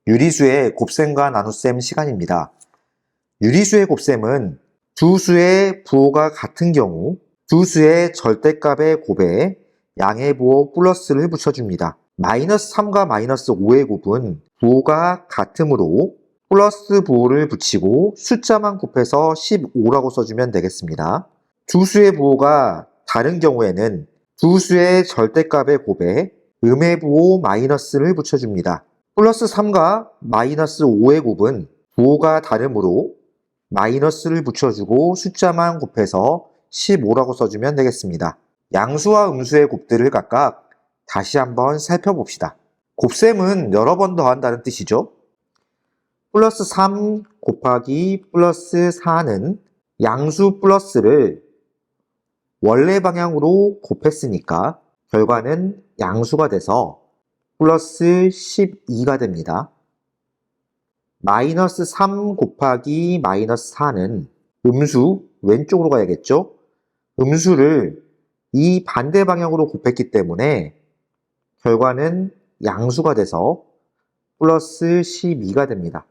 유리수의 곱셈과 나눗셈 시간입니다. 유리수의 곱셈은 두 수의 부호가 같은 경우 두 수의 절대값의 곱에 양의 부호 플러스를 붙여줍니다. 마이너스 3과 마이너스 5의 곱은 부호가 같으므로 플러스 부호를 붙이고 숫자만 곱해서 15라고 써주면 되겠습니다. 두 수의 부호가 다른 경우에는 두 수의 절대값의 곱에 음의 부호 마이너스를 붙여줍니다. 플러스 3과 마이너스 5의 곱은 부호가 다르므로 마이너스를 붙여주고 숫자만 곱해서 15라고 써주면 되겠습니다. 양수와 음수의 곱들을 각각 다시 한번 살펴봅시다. 곱셈은 여러 번 더한다는 뜻이죠. 플러스 3 곱하기 플러스 4는 양수 플러스를 원래 방향으로 곱했으니까 결과는 양수가 돼서 플러스 12가 됩니다. 마이너스 3 곱하기 마이너스 4는 음수 왼쪽으로 가야겠죠? 음수를 이 반대 방향으로 곱했기 때문에 결과는 양수가 돼서 플러스 12가 됩니다.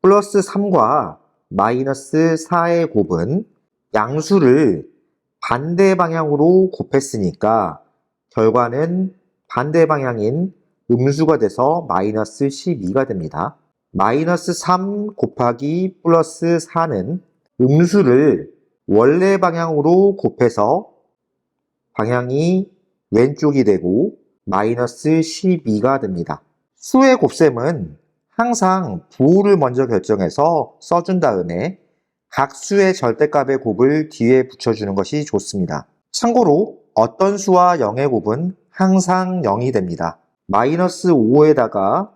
플러스 3과 마이너스 4의 곱은 양수를 반대 방향으로 곱했으니까 결과는 반대 방향인 음수가 돼서 마이너스 12가 됩니다. 마이너스 3 곱하기 플러스 4는 음수를 원래 방향으로 곱해서 방향이 왼쪽이 되고 마이너스 12가 됩니다. 수의 곱셈은 항상 부호를 먼저 결정해서 써준 다음에 각 수의 절대값의 곱을 뒤에 붙여주는 것이 좋습니다. 참고로 어떤 수와 0의 곱은 항상 0이 됩니다. 마이너스 5에다가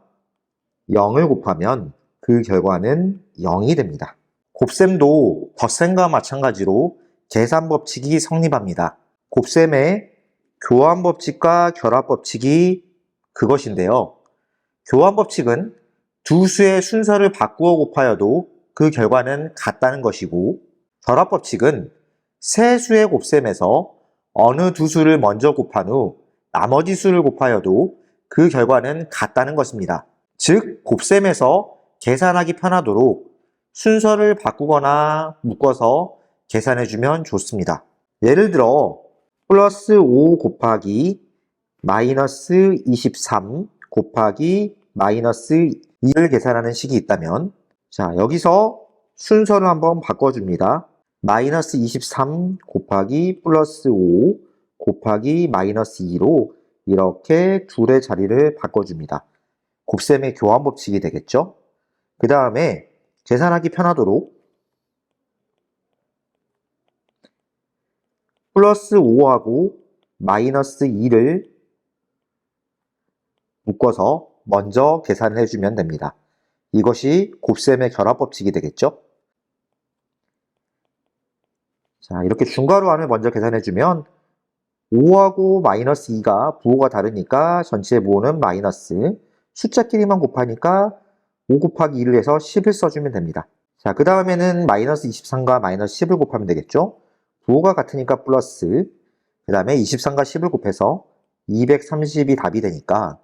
0을 곱하면 그 결과는 0이 됩니다. 곱셈도 덧셈과 마찬가지로 계산법칙이 성립합니다. 곱셈의 교환법칙과 결합법칙이 그것인데요. 교환법칙은 두 수의 순서를 바꾸어 곱하여도 그 결과는 같다는 것이고, 결합법칙은 세 수의 곱셈에서 어느 두 수를 먼저 곱한 후 나머지 수를 곱하여도 그 결과는 같다는 것입니다. 즉, 곱셈에서 계산하기 편하도록 순서를 바꾸거나 묶어서 계산해주면 좋습니다. 예를 들어 플러스 5 곱하기 마이너스 23 곱하기 마이너스 2를 계산하는 식이 있다면, 자, 여기서 순서를 한번 바꿔줍니다. 마이너스 23 곱하기 플러스 5 곱하기 마이너스 2로 이렇게 둘의 자리를 바꿔줍니다. 곱셈의 교환법칙이 되겠죠? 그 다음에 계산하기 편하도록 플러스 5하고 마이너스 2를 묶어서 먼저 계산을 해주면 됩니다. 이것이 곱셈의 결합법칙이 되겠죠? 자, 이렇게 중괄호안을 먼저 계산해주면 5하고 마이너스 2가 부호가 다르니까 전체 부호는 마이너스, 숫자끼리만 곱하니까 5 곱하기 2를 해서 10을 써주면 됩니다. 자, 그 다음에는 마이너스 23과 마이너스 10을 곱하면 되겠죠? 부호가 같으니까 플러스, 그 다음에 23과 10을 곱해서 230이 답이 되니까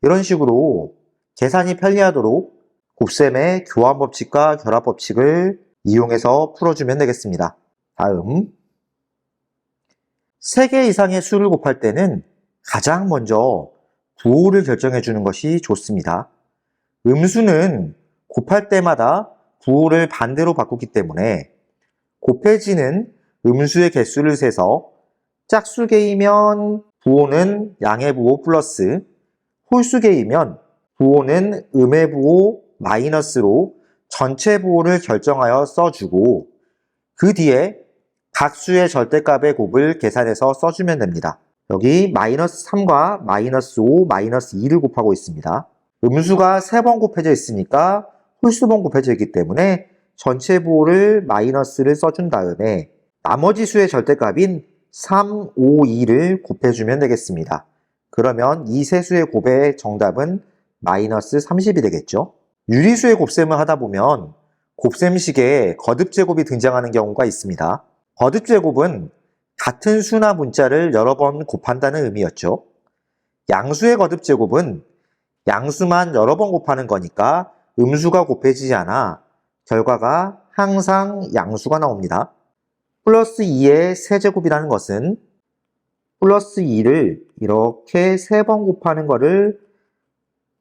이런 식으로 계산이 편리하도록 곱셈의 교환법칙과 결합법칙을 이용해서 풀어주면 되겠습니다. 다음, 3개 이상의 수를 곱할 때는 가장 먼저 부호를 결정해 주는 것이 좋습니다. 음수는 곱할 때마다 부호를 반대로 바꾸기 때문에 곱해지는 음수의 개수를 세서 짝수개이면 부호는 양의 부호 플러스, 홀수개이면 부호는 음의 부호 마이너스로 전체 부호를 결정하여 써주고, 그 뒤에 각 수의 절대값의 곱을 계산해서 써주면 됩니다. 여기 마이너스 3과 마이너스 5, 마이너스 2를 곱하고 있습니다. 음수가 3번 곱해져 있으니까 홀수번 곱해져 있기 때문에 전체 부호를 마이너스를 써준 다음에 나머지 수의 절대값인 3, 5, 2를 곱해주면 되겠습니다. 그러면 이 세 수의 곱의 정답은 마이너스 30이 되겠죠. 유리수의 곱셈을 하다 보면 곱셈식에 거듭제곱이 등장하는 경우가 있습니다. 거듭제곱은 같은 수나 문자를 여러 번 곱한다는 의미였죠. 양수의 거듭제곱은 양수만 여러 번 곱하는 거니까 음수가 곱해지지 않아 결과가 항상 양수가 나옵니다. 플러스 2의 세제곱이라는 것은 플러스 2를 이렇게 3번 곱하는 거를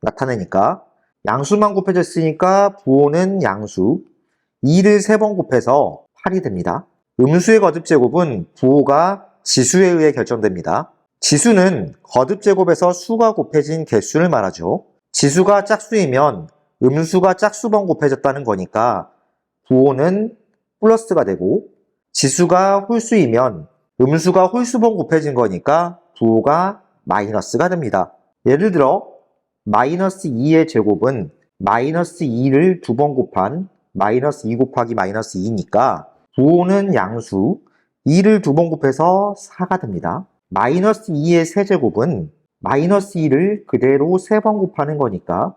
나타내니까 양수만 곱해졌으니까 부호는 양수, 2를 3번 곱해서 8이 됩니다. 음수의 거듭제곱은 부호가 지수에 의해 결정됩니다. 지수는 거듭제곱에서 수가 곱해진 개수를 말하죠. 지수가 짝수이면 음수가 짝수번 곱해졌다는 거니까 부호는 플러스가 되고, 지수가 홀수이면 음수가 홀수번 곱해진 거니까 부호가 마이너스가 됩니다. 예를 들어 마이너스 2의 제곱은 마이너스 2를 2번 곱한 마이너스 2 곱하기 마이너스 2니까 부호는 양수, 2를 2번 곱해서 4가 됩니다. 마이너스 2의 세제곱은 마이너스 2를 그대로 3번 곱하는 거니까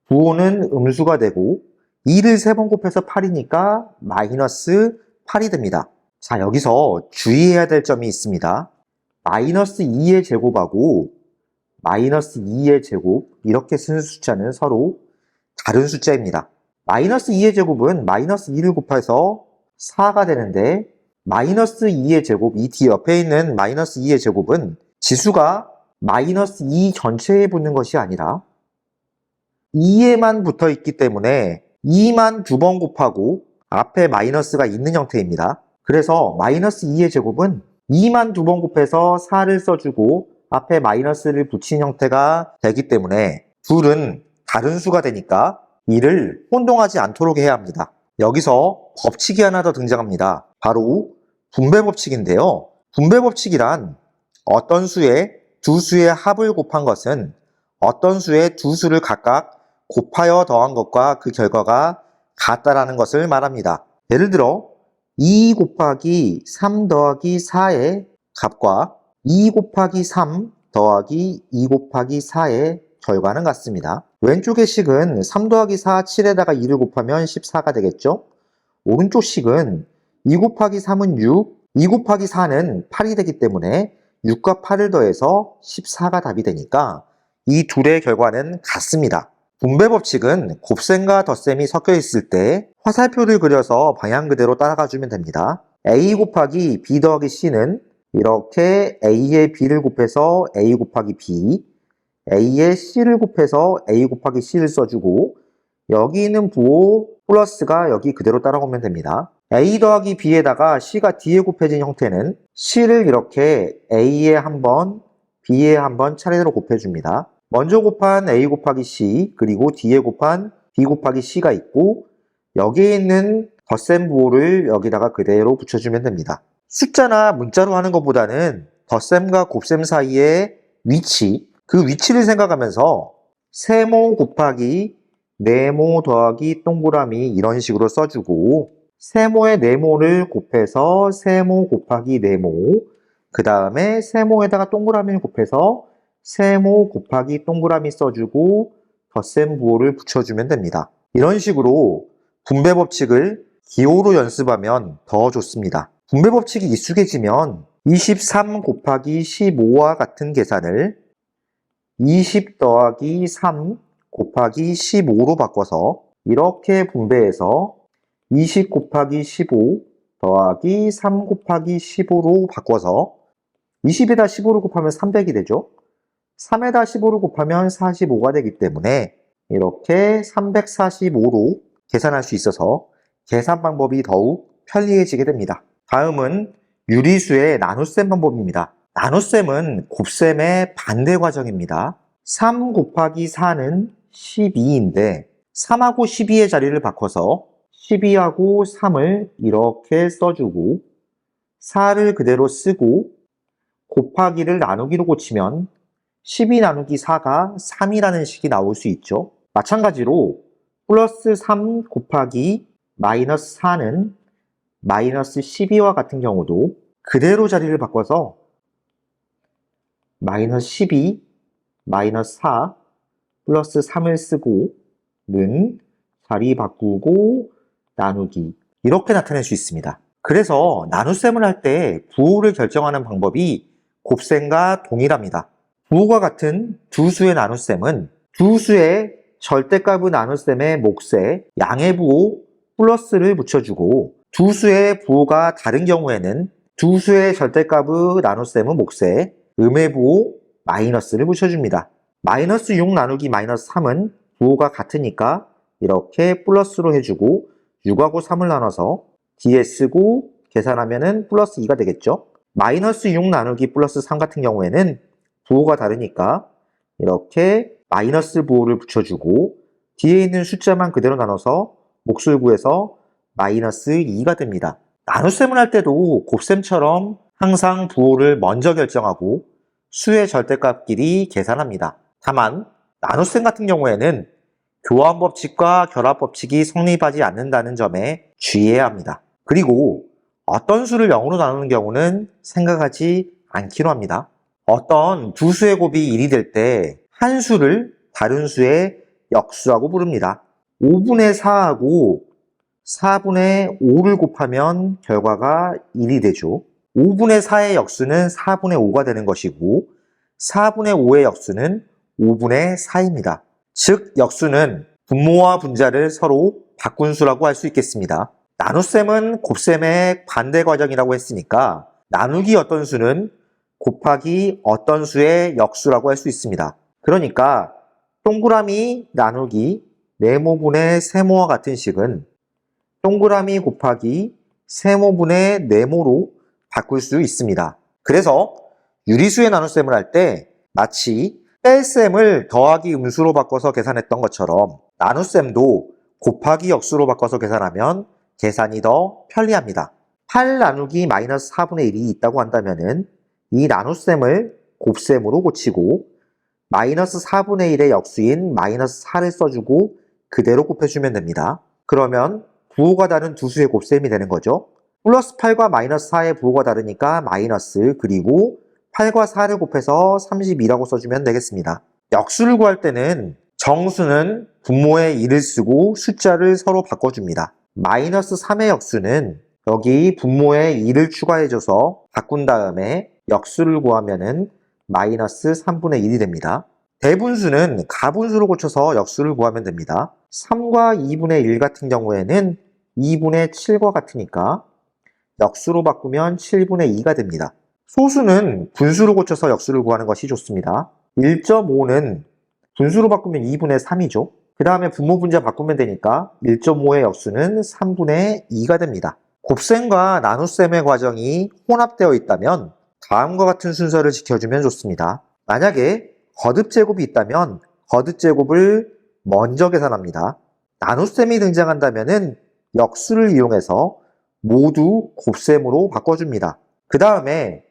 부호는 음수가 되고 2를 3번 곱해서 8이니까 마이너스 8이 됩니다. 자, 여기서 주의해야 될 점이 있습니다. 마이너스 2의 제곱하고 마이너스 2의 제곱 이렇게 쓰는 숫자는 서로 다른 숫자입니다. 마이너스 2의 제곱은 마이너스 2를 곱해서 4가 되는데 마이너스 2의 제곱, 이 뒤 옆에 있는 마이너스 2의 제곱은 지수가 마이너스 2 전체에 붙는 것이 아니라 2에만 붙어 있기 때문에 2만 2번 곱하고 앞에 마이너스가 있는 형태입니다. 그래서 마이너스 2의 제곱은 2만 2번 곱해서 4를 써주고 앞에 마이너스를 붙인 형태가 되기 때문에 둘은 다른 수가 되니까 이를 혼동하지 않도록 해야 합니다. 여기서 법칙이 하나 더 등장합니다. 바로 분배법칙인데요. 분배법칙이란 어떤 수에 두 수의 합을 곱한 것은 어떤 수의 두 수를 각각 곱하여 더한 것과 그 결과가 같다라는 것을 말합니다. 예를 들어 2 곱하기 3 더하기 4의 값과 2 곱하기 3 더하기 2 곱하기 4의 결과는 같습니다. 왼쪽의 식은 3 더하기 4, 7에다가 2를 곱하면 14가 되겠죠? 오른쪽 식은 2 곱하기 3은 6, 2 곱하기 4는 8이 되기 때문에 6과 8을 더해서 14가 답이 되니까 이 둘의 결과는 같습니다. 분배법칙은 곱셈과 덧셈이 섞여 있을 때 화살표를 그려서 방향 그대로 따라가 주면 됩니다. A 곱하기 B 더하기 C는 이렇게 A에 B를 곱해서 A 곱하기 B, A에 C를 곱해서 A 곱하기 C를 써주고 여기 있는 부호 플러스가 여기 그대로 따라오면 됩니다. A 더하기 B에다가 C가 D에 곱해진 형태는 C를 이렇게 A에 한 번, B에 한 번 차례대로 곱해줍니다. 먼저 곱한 A 곱하기 C 그리고 D에 곱한 B 곱하기 C가 있고 여기에 있는 덧셈 부호를 여기다가 그대로 붙여주면 됩니다. 숫자나 문자로 하는 것보다는 덧셈과 곱셈 사이의 위치, 그 위치를 생각하면서 세모 곱하기 네모 더하기 동그라미 이런 식으로 써주고 세모의 네모를 곱해서 세모 곱하기 네모 그 다음에 세모에다가 동그라미를 곱해서 세모 곱하기 동그라미 써주고 덧셈 부호를 붙여주면 됩니다. 이런 식으로 분배법칙을 기호로 연습하면 더 좋습니다. 분배법칙이 익숙해지면 23 곱하기 15와 같은 계산을 20 더하기 3 곱하기 15로 바꿔서 이렇게 분배해서 20 곱하기 15 더하기 3 곱하기 15로 바꿔서 20에다 15를 곱하면 300이 되죠. 3에다 15를 곱하면 45가 되기 때문에 이렇게 345로 계산할 수 있어서 계산 방법이 더욱 편리해지게 됩니다. 다음은 유리수의 나눗셈 방법입니다. 나눗셈은 곱셈의 반대 과정입니다. 3 곱하기 4는 12인데 3하고 12의 자리를 바꿔서 12하고 3을 이렇게 써주고 4를 그대로 쓰고 곱하기를 나누기로 고치면 12 나누기 4가 3이라는 식이 나올 수 있죠. 마찬가지로 플러스 3 곱하기 마이너스 4는 마이너스 12와 같은 경우도 그대로 자리를 바꿔서 마이너스 12, 마이너스 4, 플러스 3을 쓰고 는 자리 바꾸고 나누기 이렇게 나타낼 수 있습니다. 그래서 나눗셈을 할 때 부호를 결정하는 방법이 곱셈과 동일합니다. 부호가 같은 두 수의 나눗셈은 두 수의 절대값의 나눗셈의 몫에 양의 부호 플러스를 붙여주고 두 수의 부호가 다른 경우에는 두 수의 절대값의 나눗셈의 몫에 음의 부호 마이너스를 붙여줍니다. 마이너스 6 나누기 마이너스 3은 부호가 같으니까 이렇게 플러스로 해주고 6하고 3을 나눠서 뒤에 쓰고 계산하면은 플러스 2가 되겠죠. 마이너스 6 나누기 플러스 3 같은 경우에는 부호가 다르니까 이렇게 마이너스 부호를 붙여주고 뒤에 있는 숫자만 그대로 나눠서 몫을 구해서 마이너스 2가 됩니다. 나눗셈을 할 때도 곱셈처럼 항상 부호를 먼저 결정하고 수의 절대값끼리 계산합니다. 다만 나눗셈 같은 경우에는 교환법칙과 결합법칙이 성립하지 않는다는 점에 주의해야 합니다. 그리고 어떤 수를 0으로 나누는 경우는 생각하지 않기로 합니다. 어떤 두 수의 곱이 1이 될 때 한 수를 다른 수의 역수라고 부릅니다. 5분의 4하고 4분의 5를 곱하면 결과가 1이 되죠. 5분의 4의 역수는 4분의 5가 되는 것이고 4분의 5의 역수는 5분의 4입니다. 즉 역수는 분모와 분자를 서로 바꾼 수라고 할 수 있겠습니다. 나눗셈은 곱셈의 반대 과정이라고 했으니까 나누기 어떤 수는 곱하기 어떤 수의 역수라고 할 수 있습니다. 그러니까 동그라미 나누기 네모분의 세모와 같은 식은 동그라미 곱하기 세모분의 네모로 바꿀 수 있습니다. 그래서 유리수의 나눗셈을 할 때 마치 뺄셈을 더하기 음수로 바꿔서 계산했던 것처럼 나눗셈도 곱하기 역수로 바꿔서 계산하면 계산이 더 편리합니다. 8 나누기 마이너스 4분의 1이 있다고 한다면은 이 나눗셈을 곱셈으로 고치고 마이너스 4분의 1의 역수인 마이너스 4를 써주고 그대로 곱해주면 됩니다. 그러면 부호가 다른 두 수의 곱셈이 되는 거죠. 플러스 8과 마이너스 4의 부호가 다르니까 마이너스 그리고 8과 4를 곱해서 32라고 써주면 되겠습니다. 역수를 구할 때는 정수는 분모의 1을 쓰고 숫자를 서로 바꿔줍니다. 마이너스 3의 역수는 여기 분모에 2를 추가해줘서 바꾼 다음에 역수를 구하면은 마이너스 3분의 1이 됩니다. 대분수는 가분수로 고쳐서 역수를 구하면 됩니다. 3과 2분의 1 같은 경우에는 2분의 7과 같으니까 역수로 바꾸면 7분의 2가 됩니다. 소수는 분수로 고쳐서 역수를 구하는 것이 좋습니다. 1.5는 분수로 바꾸면 2분의 3이죠. 그 다음에 분모 분자 바꾸면 되니까 1.5의 역수는 3분의 2가 됩니다. 곱셈과 나눗셈의 과정이 혼합되어 있다면 다음과 같은 순서를 지켜주면 좋습니다. 만약에 거듭제곱이 있다면 거듭제곱을 먼저 계산합니다. 나눗셈이 등장한다면 역수를 이용해서 모두 곱셈으로 바꿔줍니다. 그 다음에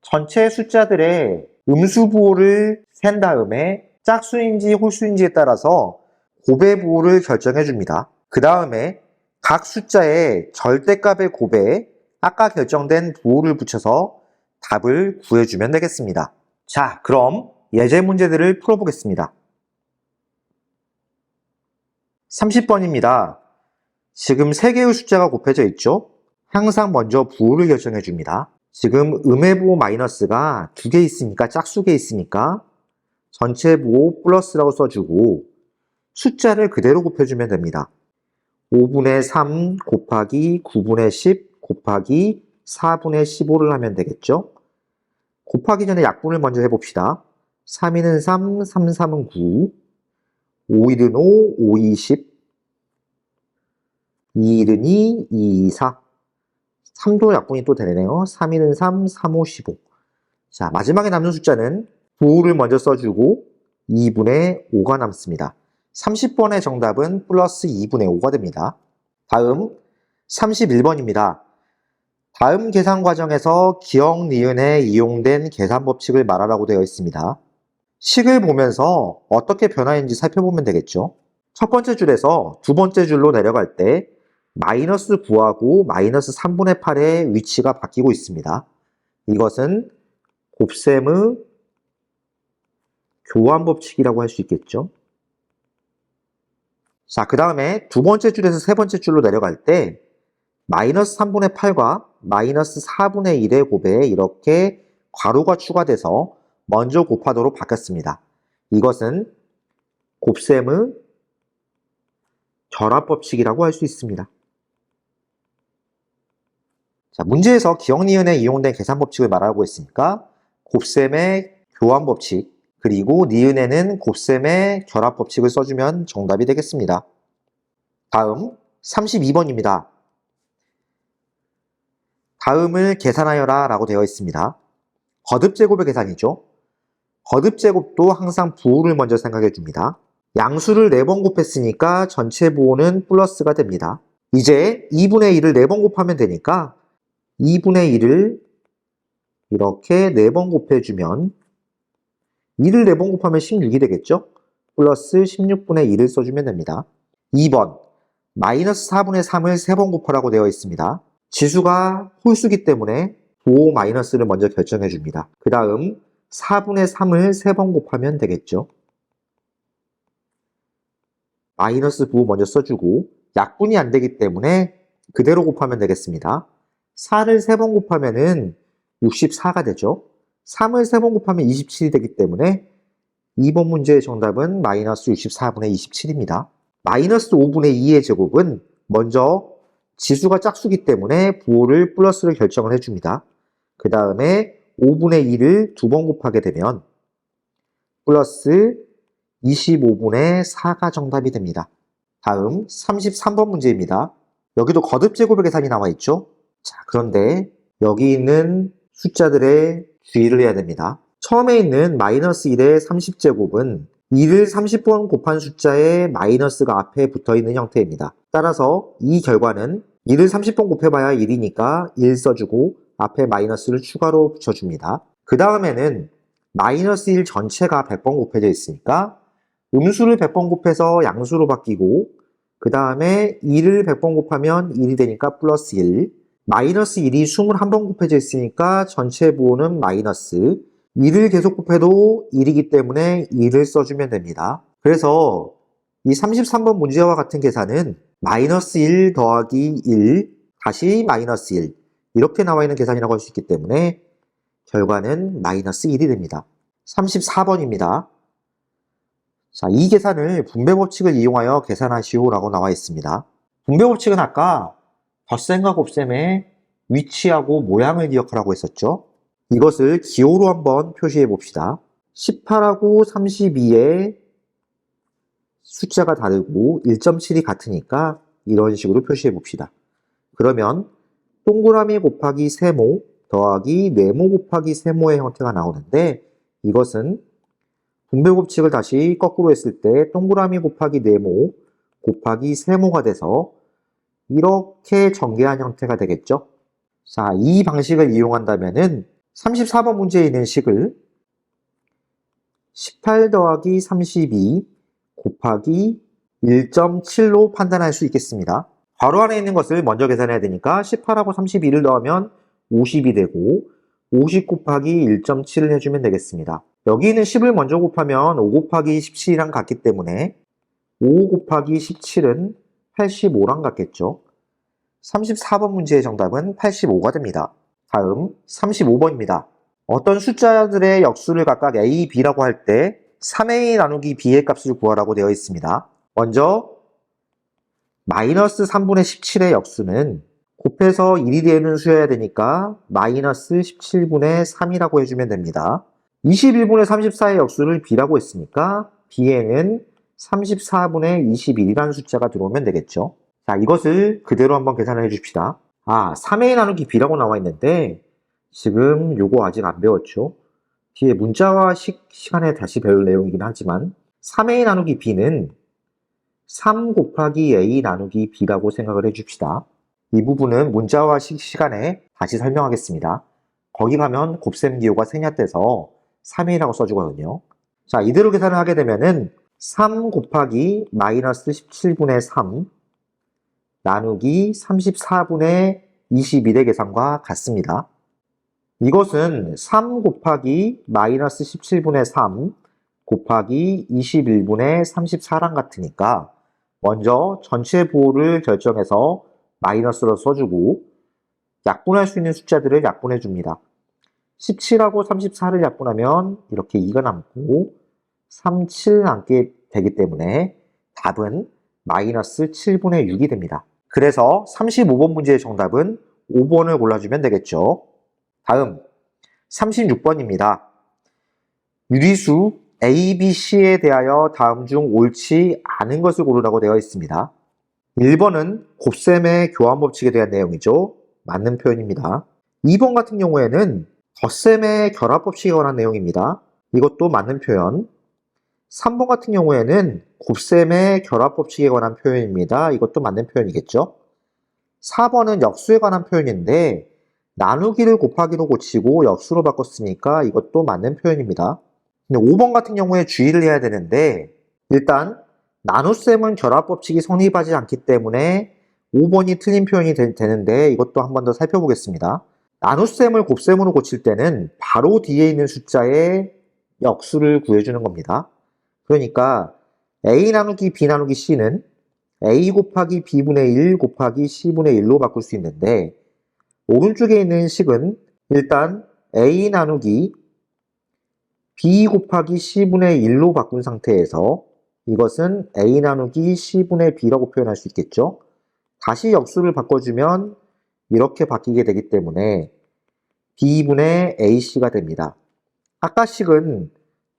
전체 숫자들의 음수부호를 센 다음에 짝수인지 홀수인지에 따라서 곱의 부호를 결정해 줍니다. 그 다음에 각 숫자의 절대값의 곱에 아까 결정된 부호를 붙여서 답을 구해주면 되겠습니다. 자, 그럼 예제 문제들을 풀어보겠습니다. 30번입니다. 지금 3개의 숫자가 곱해져 있죠? 항상 먼저 부호를 결정해 줍니다. 지금 음의 부호 마이너스가 2개 있으니까 짝수개 있으니까 전체 부호 플러스라고 써주고 숫자를 그대로 곱해주면 됩니다. 5분의 3 곱하기 9분의 10 곱하기 4분의 15를 하면 되겠죠? 곱하기 전에 약분을 먼저 해봅시다. 3, 2는 3, 3, 3은 9, 5, 1은 5, 5, 2, 10, 2, 1은 2, 2, 2, 4. 3도 약분이 또 되네요. 3, 1은 3, 3, 5, 15. 자, 마지막에 남는 숫자는 부호를 먼저 써주고 2분의 5가 남습니다. 30번의 정답은 플러스 2분의 5가 됩니다. 다음 31번입니다. 다음 계산 과정에서 기억, 니은에 이용된 계산 법칙을 말하라고 되어 있습니다. 식을 보면서 어떻게 변화했는지 살펴보면 되겠죠. 첫 번째 줄에서 두 번째 줄로 내려갈 때 마이너스 9하고 마이너스 3분의 8의 위치가 바뀌고 있습니다. 이것은 곱셈의 교환 법칙이라고 할 수 있겠죠. 자, 그 다음에 두 번째 줄에서 세 번째 줄로 내려갈 때 마이너스 3분의 8과 마이너스 4분의 1의 곱에 이렇게 괄호가 추가돼서 먼저 곱하도록 바뀌었습니다. 이것은 곱셈의 결합법칙이라고 할 수 있습니다. 자, 문제에서 기억 니은에 이용된 계산법칙을 말하고 있으니까 곱셈의 교환법칙, 그리고 니은에는 곱셈의 결합법칙을 써주면 정답이 되겠습니다. 다음 32번입니다. 다음을 계산하여라 라고 되어 있습니다. 거듭제곱의 계산이죠. 거듭제곱도 항상 부호를 먼저 생각해 줍니다. 양수를 4번 곱했으니까 전체 부호는 플러스가 됩니다. 이제 2분의 1을 4번 곱하면 되니까 2분의 1을 이렇게 4번 곱해주면 2를 4번 곱하면 16이 되겠죠? 플러스 16분의 1을 써주면 됩니다. 2번 마이너스 4분의 3을 3번 곱하라고 되어 있습니다. 지수가 홀수기 때문에 부호 마이너스를 먼저 결정해 줍니다. 그 다음 4분의 3을 3번 곱하면 되겠죠. 마이너스 부호 먼저 써주고 약분이 안 되기 때문에 그대로 곱하면 되겠습니다. 4를 3번 곱하면은 64가 되죠. 3을 3번 곱하면 27이 되기 때문에 2번 문제의 정답은 마이너스 64분의 27입니다. 마이너스 5분의 2의 제곱은 먼저 지수가 짝수기 때문에 부호를 플러스를 결정을 해줍니다. 그 다음에 5분의 2를 2번 곱하게 되면 플러스 25분의 4가 정답이 됩니다. 다음 33번 문제입니다. 여기도 거듭제곱의 계산이 나와 있죠. 자, 그런데 여기 있는 숫자들의 주의를 해야 됩니다. 처음에 있는 마이너스 1의 30제곱은 2를 30번 곱한 숫자에 마이너스가 앞에 붙어 있는 형태입니다. 따라서 이 결과는 2를 30번 곱해봐야 1이니까 1 써주고 앞에 마이너스를 추가로 붙여줍니다. 그 다음에는 마이너스 1 전체가 100번 곱해져 있으니까 음수를 100번 곱해서 양수로 바뀌고 그 다음에 2를 100번 곱하면 1이 되니까 플러스 1, 마이너스 1이 21번 곱해져 있으니까 전체 부호는 마이너스, 2를 계속 곱해도 1이기 때문에 2를 써주면 됩니다. 그래서 이 33번 문제와 같은 계산은 마이너스 1 더하기 1 다시 마이너스 1 이렇게 나와 있는 계산이라고 할 수 있기 때문에 결과는 마이너스 1이 됩니다. 34번입니다. 자, 이 계산을 분배법칙을 이용하여 계산하시오 라고 나와 있습니다. 분배법칙은 아까 덧셈과 곱셈의 위치하고 모양을 기억하라고 했었죠. 이것을 기호로 한번 표시해 봅시다. 18하고 32의 숫자가 다르고 1.7이 같으니까 이런 식으로 표시해 봅시다. 그러면 동그라미 곱하기 세모 더하기 네모 곱하기 세모의 형태가 나오는데 이것은 분배법칙을 다시 거꾸로 했을 때 동그라미 곱하기 네모 곱하기 세모가 돼서 이렇게 전개한 형태가 되겠죠. 자, 이 방식을 이용한다면은 34번 문제에 있는 식을 18 더하기 32 곱하기 1.7로 판단할 수 있겠습니다. 괄호 안에 있는 것을 먼저 계산해야 되니까 18하고 32를 더하면 50이 되고 50 곱하기 1.7을 해주면 되겠습니다. 여기 있는 10을 먼저 곱하면 5 곱하기 17이랑 같기 때문에 5 곱하기 17은 85랑 같겠죠. 34번 문제의 정답은 85가 됩니다. 다음 35번입니다. 어떤 숫자들의 역수를 각각 A, B라고 할 때 3A 나누기 B의 값을 구하라고 되어 있습니다. 먼저 마이너스 3분의 17의 역수는 곱해서 1이 되는 수여야 되니까 마이너스 17분의 3이라고 해주면 됩니다. 21분의 34의 역수를 B라고 했으니까 B에는 34분의 21이라는 숫자가 들어오면 되겠죠. 자, 이것을 그대로 한번 계산을 해줍시다. 3A 나누기 B라고 나와 있는데 지금 요거 아직 안 배웠죠? 뒤에 문자화식 시간에 다시 배울 내용이긴 하지만 3A 나누기 B는 3 곱하기 A 나누기 B라고 생각을 해줍시다. 이 부분은 문자화식 시간에 다시 설명하겠습니다. 거기 가면 곱셈 기호가 생략돼서 3A라고 써주거든요. 자, 이대로 계산을 하게 되면은 3 곱하기 마이너스 17분의 3 나누기 34분의 21의 계산과 같습니다. 이것은 3 곱하기 마이너스 17분의 3 곱하기 21분의 34랑 같으니까 먼저 전체 부호를 결정해서 마이너스로 써주고 약분할 수 있는 숫자들을 약분해 줍니다. 17하고 34를 약분하면 이렇게 2가 남고 3, 7 남게 되기 때문에 답은 마이너스 7분의 6이 됩니다. 그래서 35번 문제의 정답은 5번을 골라주면 되겠죠. 다음 36번입니다. 유리수 A, B, C에 대하여 다음 중 옳지 않은 것을 고르라고 되어 있습니다. 1번은 곱셈의 교환 법칙에 대한 내용이죠. 맞는 표현입니다. 2번 같은 경우에는 덧셈의 결합 법칙에 관한 내용입니다. 이것도 맞는 표현. 3번 같은 경우에는 곱셈의 결합 법칙에 관한 표현입니다. 이것도 맞는 표현이겠죠. 4번은 역수에 관한 표현인데 나누기를 곱하기로 고치고 역수로 바꿨으니까 이것도 맞는 표현입니다. 근데 5번 같은 경우에 주의를 해야 되는데 일단 나눗셈은 결합 법칙이 성립하지 않기 때문에 5번이 틀린 표현이 되는데 이것도 한 번 더 살펴보겠습니다. 나눗셈을 곱셈으로 고칠 때는 바로 뒤에 있는 숫자의 역수를 구해주는 겁니다. 그러니까 A 나누기 B 나누기 C는 A 곱하기 B분의 1 곱하기 C분의 1로 바꿀 수 있는데 오른쪽에 있는 식은 일단 A 나누기 B 곱하기 C분의 1로 바꾼 상태에서 이것은 A 나누기 C분의 B라고 표현할 수 있겠죠. 다시 역수를 바꿔주면 이렇게 바뀌게 되기 때문에 B분의 AC가 됩니다. 아까 식은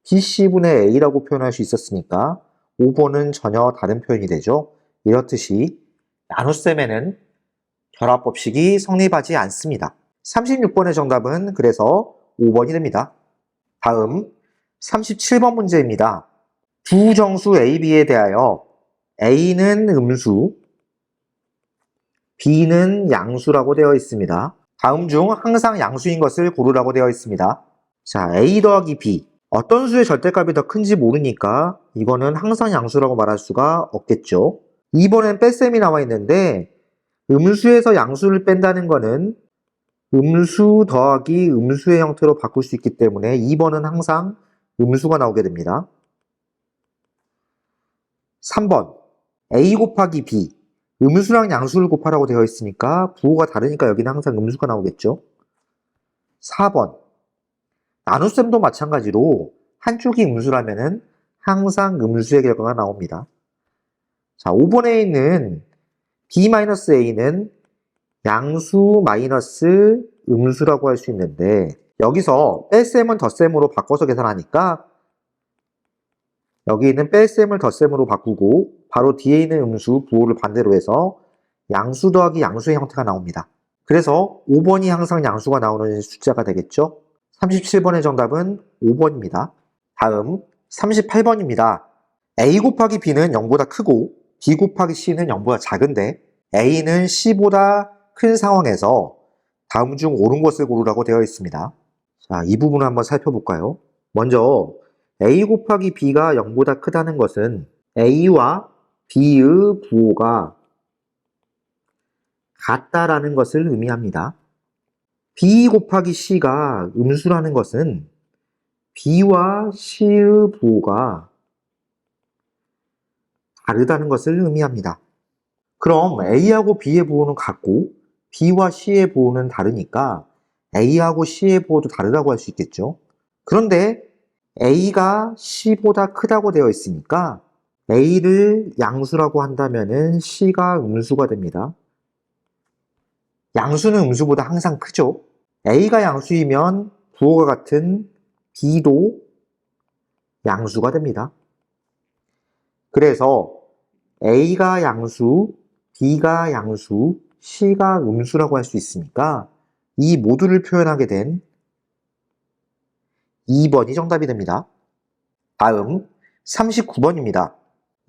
BC분의 A라고 표현할 수 있었으니까 5번은 전혀 다른 표현이 되죠. 이렇듯이 나눗셈에는 결합법칙이 성립하지 않습니다. 36번의 정답은 그래서 5번이 됩니다. 다음 37번 문제입니다. 두 정수 A, B에 대하여 A는 음수, B는 양수라고 되어 있습니다. 다음 중 항상 양수인 것을 고르라고 되어 있습니다. 자, A 더하기 B. 어떤 수의 절대값이 더 큰지 모르니까 이거는 항상 양수라고 말할 수가 없겠죠. 2번엔 뺄셈이 나와 있는데 음수에서 양수를 뺀다는 거는 음수 더하기 음수의 형태로 바꿀 수 있기 때문에 2번은 항상 음수가 나오게 됩니다. 3번 A 곱하기 B. 음수랑 양수를 곱하라고 되어 있으니까 부호가 다르니까 여기는 항상 음수가 나오겠죠. 4번 나눗셈도 마찬가지로 한쪽이 음수라면은 항상 음수의 결과가 나옵니다. 자, 5번에 있는 B-A는 양수 마이너스 음수라고 할 수 있는데 여기서 뺄셈은 덧셈으로 바꿔서 계산하니까 여기 있는 뺄셈을 덧셈으로 바꾸고 바로 뒤에 있는 음수 부호를 반대로 해서 양수 더하기 양수의 형태가 나옵니다. 그래서 5번이 항상 양수가 나오는 숫자가 되겠죠. 37번의 정답은 5번입니다. 다음 38번입니다. A 곱하기 B는 0보다 크고 B 곱하기 C는 0보다 작은데 A는 C보다 큰 상황에서 다음 중 옳은 것을 고르라고 되어 있습니다. 자, 이 부분을 한번 살펴볼까요? 먼저 A 곱하기 B가 0보다 크다는 것은 A와 B의 부호가 같다라는 것을 의미합니다. B 곱하기 C가 음수라는 것은 B와 C의 부호가 다르다는 것을 의미합니다. 그럼 A하고 B의 부호는 같고 B와 C의 부호는 다르니까 A하고 C의 부호도 다르다고 할 수 있겠죠. 그런데 A가 C보다 크다고 되어 있으니까 A를 양수라고 한다면 C가 음수가 됩니다. 양수는 음수보다 항상 크죠. A가 양수이면 부호가 같은 B도 양수가 됩니다. 그래서 A가 양수, B가 양수, C가 음수라고 할 수 있으니까 이 모두를 표현하게 된 2번이 정답이 됩니다. 다음 39번입니다.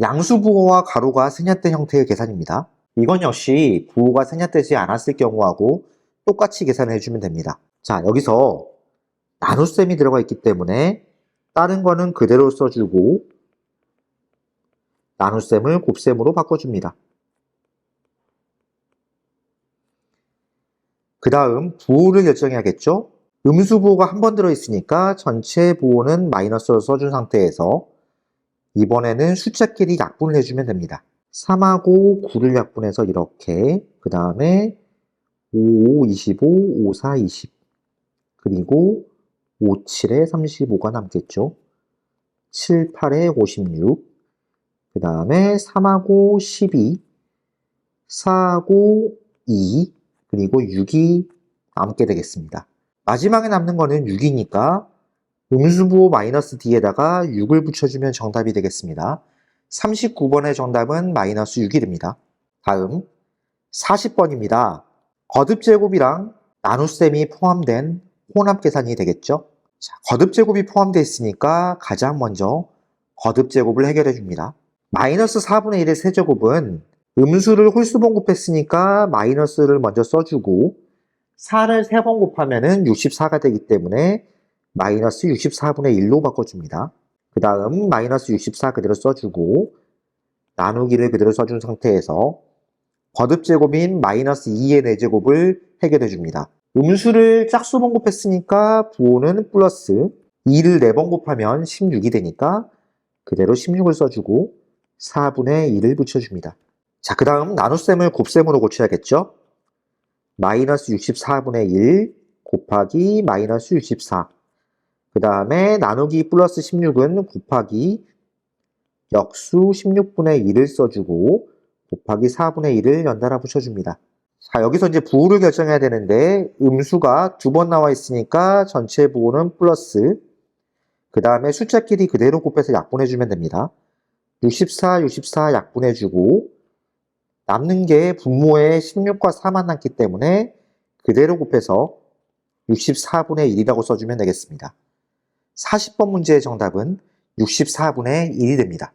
양수 부호와 가로가 생략된 형태의 계산입니다. 이건 역시 부호가 생략되지 않았을 경우하고 똑같이 계산을 해주면 됩니다. 자, 여기서 나눗셈이 들어가 있기 때문에 다른 거는 그대로 써주고 나눗셈을 곱셈으로 바꿔줍니다. 그 다음 부호를 결정해야겠죠? 음수 부호가 한 번 들어있으니까 전체 부호는 마이너스로 써준 상태에서 이번에는 숫자끼리 약분을 해주면 됩니다. 3하고 9를 약분해서 이렇게 그 다음에 5, 25, 5, 4, 20 그리고 5, 7에 35가 남겠죠. 7, 8에 56, 그 다음에 3하고 12, 4하고 2, 그리고 6이 남게 되겠습니다. 마지막에 남는 거는 6이니까 음수부호 마이너스 D에다가 6을 붙여주면 정답이 되겠습니다. 39번의 정답은 마이너스 6이 됩니다. 다음 40번입니다. 거듭제곱이랑 나눗셈이 포함된 혼합계산이 되겠죠. 자, 거듭제곱이 포함되어 있으니까 가장 먼저 거듭제곱을 해결해 줍니다. 마이너스 4분의 1의 세제곱은 음수를 홀수번 곱했으니까 마이너스를 먼저 써주고 4를 3번 곱하면 64가 되기 때문에 마이너스 64분의 1로 바꿔줍니다. 그 다음 마이너스 64 그대로 써주고 나누기를 그대로 써준 상태에서 거듭제곱인 마이너스 2의 4제곱을 해결해 줍니다. 음수를 짝수번 곱했으니까 부호는 플러스 2를 4번 곱하면 16이 되니까 그대로 16을 써주고 4분의 1을 붙여줍니다. 자, 그 다음 나눗셈을 곱셈으로 고쳐야겠죠? 마이너스 64분의 1 곱하기 마이너스 64. 그 다음에 나누기 플러스 16은 곱하기 역수 16분의 1을 써주고 곱하기 4분의 1을 연달아 붙여줍니다. 자, 여기서 이제 부호를 결정해야 되는데 음수가 2번 나와 있으니까 전체 부호는 플러스 그 다음에 숫자끼리 그대로 곱해서 약분해주면 됩니다. 64, 64 약분해주고 남는 게 분모에 16과 4만 남기 때문에 그대로 곱해서 64분의 1이라고 써주면 되겠습니다. 40번 문제의 정답은 64분의 1이 됩니다.